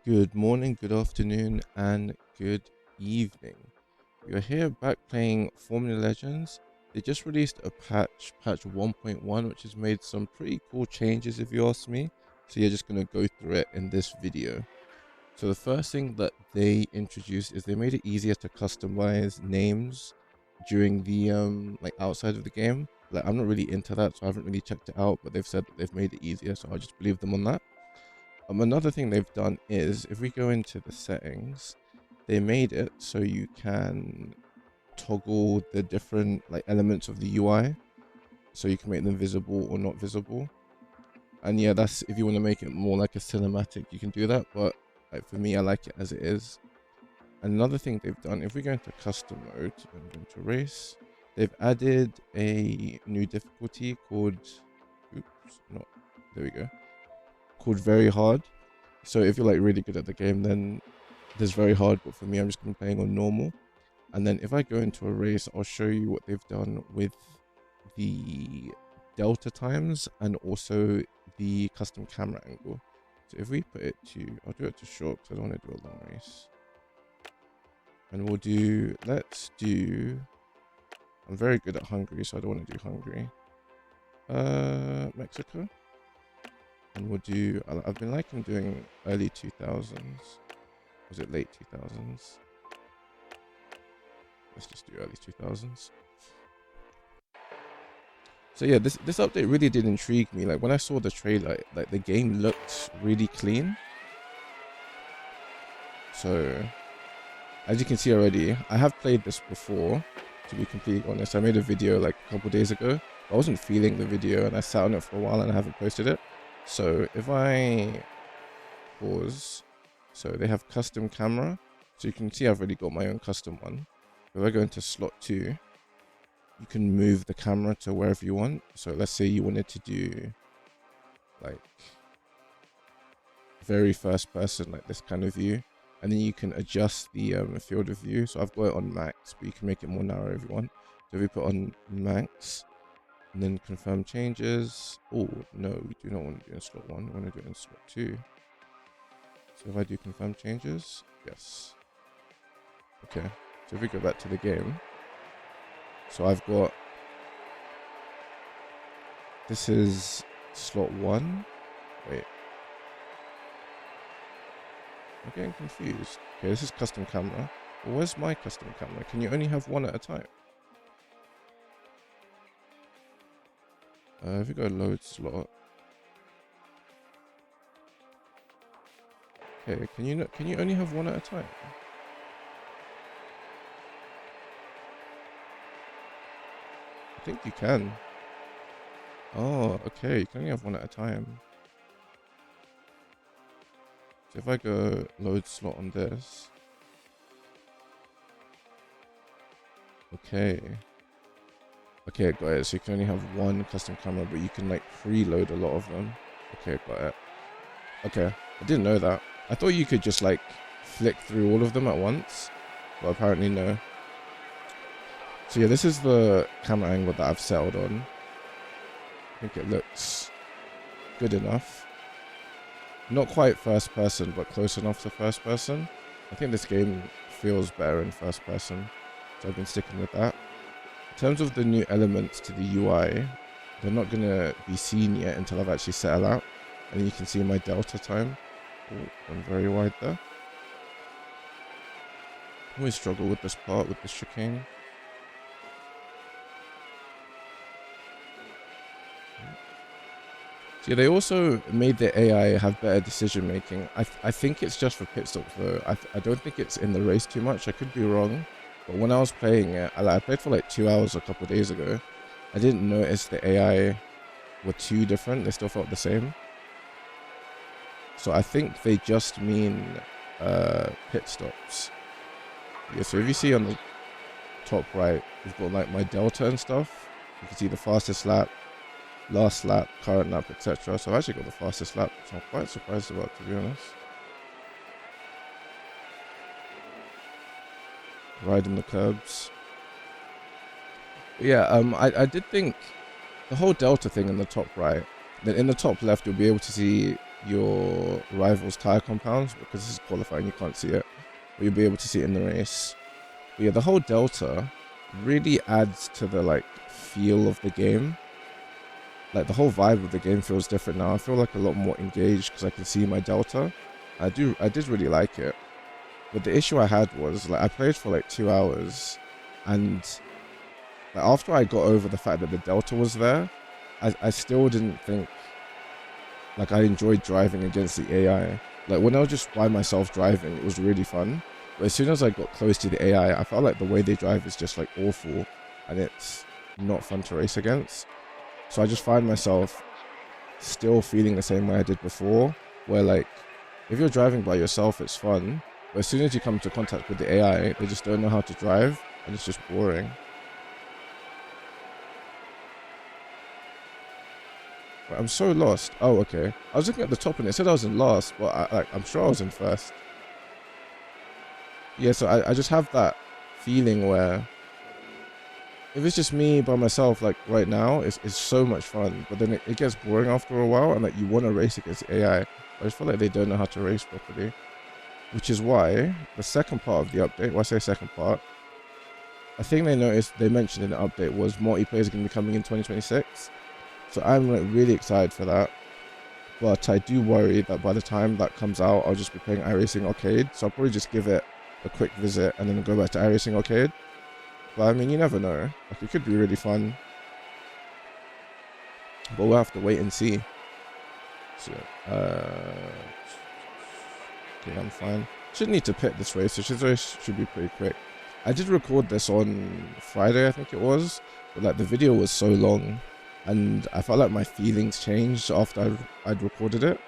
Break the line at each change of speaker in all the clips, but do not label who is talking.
Good morning, good afternoon, and good evening. You're here back playing Formula Legends. They just released a patch 1.1, which has made some pretty cool changes if you ask me. So you're just going to go through it in this video. So the first thing that they introduced is they made it easier to customize names during the like outside of the game. Like I'm not really into that, so I haven't really checked it out, but they've said that they've made it easier, so I just believe them on that. Another thing they've done is if we go into the settings, they made it so you can toggle the different like elements of the UI, so you can make them visible or not visible. And yeah, that's if you want to make it more like a cinematic, you can do that, but like, for me, I like it as it is. And another thing they've done, if we go into custom mode and go into race, they've added a new difficulty called there we go, called very hard. So if you're like really good at the game, then there's very hard, but for me, I'm just gonna be playing on normal. And then if I go into a race, I'll show you what they've done with the delta times and also the custom camera angle. So if we put it to, I'll do it to short because I don't want to do a long race. And we'll do, let's do, I'm very good at Hungary, so I don't want to do Hungary. Mexico. And we'll do, I've been liking doing early 2000s. Was it late 2000s? Let's just do early 2000s. So yeah, this update really did intrigue me. Like when I saw the trailer, like the game looked really clean. So as you can see already, I have played this before, to be completely honest. I made a video like a couple days ago. I wasn't feeling the video and I sat on it for a while and I haven't posted it. So if I pause, so they have custom camera. So you can see I've already got my own custom one. If I go into slot 2, you can move the camera to wherever you want. So let's say you wanted to do like very first person, like this kind of view. And then you can adjust the field of view. So I've got it on max, but you can make it more narrow if you want. So if we put on max, and then confirm changes. Oh, no, we do not want to do it in slot 1. We want to do it in slot 2. So if I do confirm changes, yes. Okay, so if we go back to the game. So I've got, this is slot 1. Wait. I'm getting confused. Okay, this is custom camera. Well, where's my custom camera? Can you only have one at a time? If we go load slot. Okay, can you only have one at a time? I think you can. Oh, okay, you can only have one at a time. So if I go load slot on this. Okay. Okay, got it. So you can only have one custom camera, but you can like preload a lot of them. Okay, got it. Okay, I didn't know that. I thought you could just like flick through all of them at once, but apparently no. So yeah, this is the camera angle that I've settled on. I think it looks good enough. Not quite first person, but close enough to first person. I think this game feels better in first person, so I've been sticking with that. In terms of the new elements to the UI, they're not going to be seen yet until I've actually settled out. And you can see my delta time. Oh, I'm very wide there. I always struggle with this part, with the chicane. So yeah, they also made the AI have better decision making. I think it's just for pit stops though. I don't think it's in the race too much. I could be wrong. But when I was playing it, I played for like 2 hours a couple of days ago. I didn't notice the AI were too different. They still felt the same. So I think they just mean pit stops. Yeah, so if you see on the top right, we've got like my delta and stuff. You can see the fastest lap, last lap, current lap, etc. So I've actually got the fastest lap, which I'm quite surprised about, to be honest. Riding the curbs. But yeah, I did think the whole delta thing in the top right, then in the top left you'll be able to see your rival's tire compounds, because this is qualifying, you can't see it, but you'll be able to see it in the race. But yeah, the whole delta really adds to the like feel of the game. Like the whole vibe of the game feels different now. I feel like a lot more engaged because I can see my delta. I did really like it. But the issue I had was like I played for like 2 hours, and like, after I got over the fact that the delta was there, I still didn't think like I enjoyed driving against the AI. Like when I was just by myself driving, it was really fun. But as soon as I got close to the AI, I felt like the way they drive is just like awful, and it's not fun to race against. So I just find myself still feeling the same way I did before, where like if you're driving by yourself, it's fun, but as soon as you come into contact with the AI, they just don't know how to drive, and it's just boring. But I'm so lost. Oh, okay. I was looking at the top and it said I was in last, but I'm sure I was in first. Yeah, so I just have that feeling where if it's just me by myself, like right now, it's so much fun, but then it gets boring after a while, and like you want to race against AI. I just feel like they don't know how to race properly, which is why the second part of the update, when I say second part, I think they mentioned in the update was multiplayer is going to be coming in 2026. So I'm like really excited for that, but I do worry that by the time that comes out, I'll just be playing iRacing Arcade. So I'll probably just give it a quick visit and then go back to iRacing Arcade. But I mean, you never know. Like it could be really fun, but we'll have to wait and see. So, okay, I'm fine. Shouldn't need to pit this race. So this race should be pretty quick. I did record this on Friday, I think it was, but like the video was so long, and I felt like my feelings changed after I'd recorded it,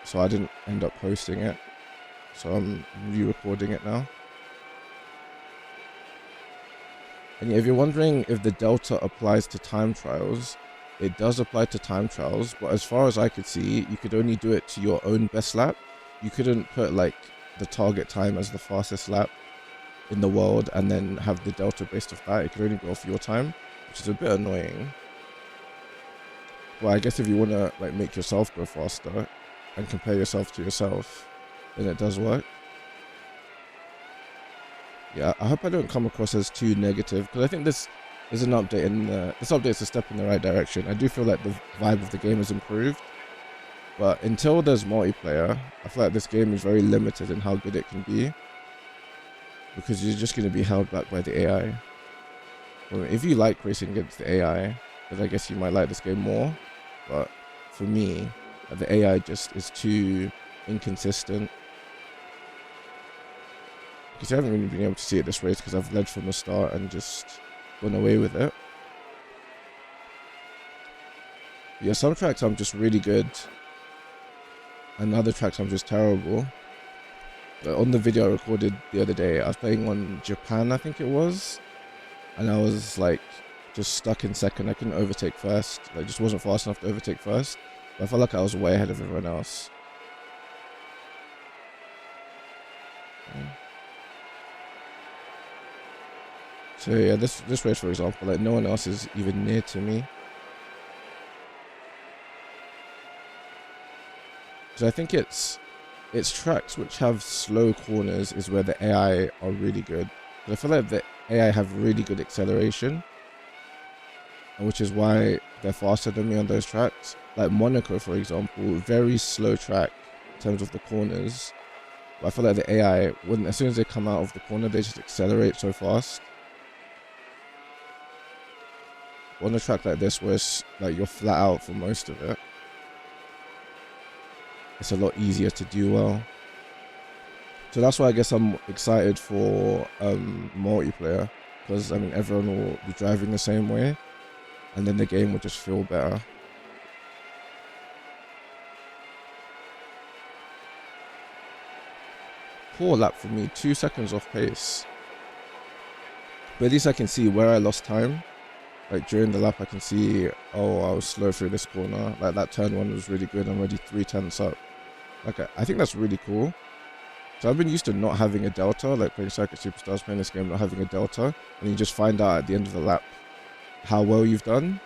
so I didn't end up posting it. So I'm re-recording it now. And yeah, if you're wondering if the delta applies to time trials, it does apply to time trials, but as far as I could see, you could only do it to your own best lap. You couldn't put like the target time as the fastest lap in the world and then have the delta based off that. It could only go off your time, which is a bit annoying. Well, I guess if you want to like make yourself go faster and compare yourself to yourself, then it does work. Yeah, I hope I don't come across as too negative, because I think this is an update, and this update is a step in the right direction. I do feel like the vibe of the game has improved, but until there's multiplayer, I feel like this game is very limited in how good it can be, because you're just going to be held back by the AI. Well, if you like racing against the AI, then I guess you might like this game more, but for me, the AI just is too inconsistent. Because I haven't really been able to see it this race because I've led from the start and just gone away with it. Yeah, some tracks I'm just really good, and other tracks I'm just terrible. Like on the video I recorded the other day, I was playing on Japan, I think it was, and I was like just stuck in second. I couldn't overtake first. Like just wasn't fast enough to overtake first. But I felt like I was way ahead of everyone else. So yeah, this race, for example, like no one else is even near to me. So I think it's tracks which have slow corners is where the AI are really good. But I feel like the AI have really good acceleration, which is why they're faster than me on those tracks. Like Monaco, for example, very slow track in terms of the corners. But I feel like the AI, as soon as they come out of the corner, they just accelerate so fast. On a track like this, where it's like you're flat out for most of it, it's a lot easier to do well. So that's why I guess I'm excited for multiplayer, because I mean everyone will be driving the same way, and then the game will just feel better. Poor lap for me, 2 seconds off pace. But at least I can see where I lost time. Like during the lap I can see, oh, I was slow through this corner. Like that turn one was really good. I'm already 3/10 up. Like I think that's really cool. So I've been used to not having a delta, like playing Circuit Superstars, playing this game, not having a delta, and you just find out at the end of the lap how well you've done.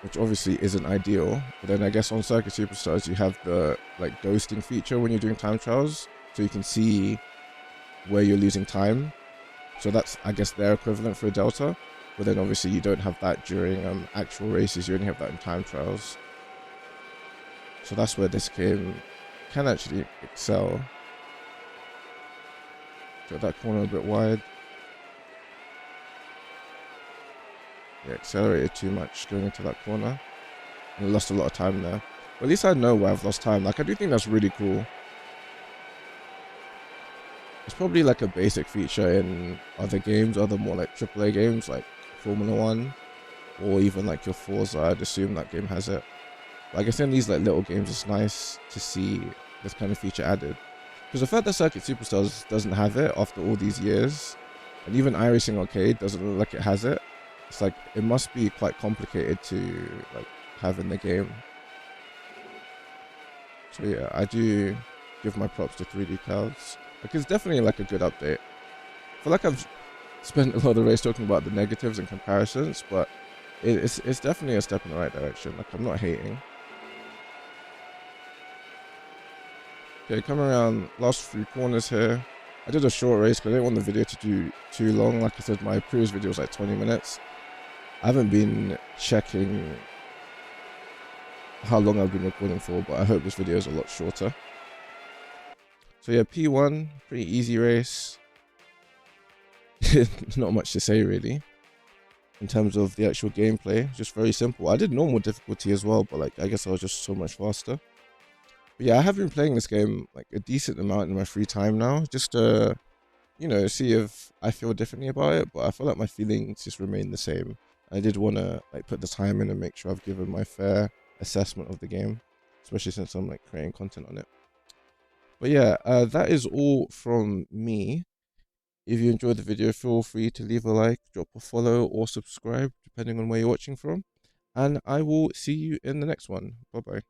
which obviously isn't ideal. But then I guess on Circuit Superstars you have the like ghosting feature when you're doing time trials, so you can see where you're losing time. So that's, I guess, their equivalent for a delta. But then obviously you don't have that during actual races. You only have that in time trials. So that's where this game can actually excel. Got that corner a bit wide. Yeah, accelerated too much going into that corner. And I lost a lot of time there. But at least I know where I've lost time. Like, I do think that's really cool. It's probably like a basic feature in other games, other more like AAA games like Formula 1 or even like your Forza. I'd assume that game has it. But I guess in these like little games, it's nice to see this kind of feature added. Because the fact that Circuit Superstars doesn't have it after all these years, and even iRacing Arcade doesn't look like it has it, it's like it must be quite complicated to like have in the game. So yeah, I do give my props to 3D Clouds. Like, it's definitely like a good update. I feel like I've spent a lot of the race talking about the negatives and comparisons, but it's definitely a step in the right direction. Like, I'm not hating. Okay, coming around last few corners here. I did a short race because I didn't want the video to do too long. Like I said, my previous video was like 20 minutes. I haven't been checking how long I've been recording for, but I hope this video is a lot shorter. So yeah, P1, pretty easy race. Not much to say really in terms of the actual gameplay. Just very simple. I did normal difficulty as well, but like I guess I was just so much faster. But yeah, I have been playing this game like a decent amount in my free time now, just to, you know, see if I feel differently about it. But I feel like my feelings just remain the same. I did want to like put the time in and make sure I've given my fair assessment of the game, especially since I'm like creating content on it. But yeah, that is all from me. If you enjoyed the video, feel free to leave a like, drop a follow, or subscribe, depending on where you're watching from. And I will see you in the next one. Bye bye.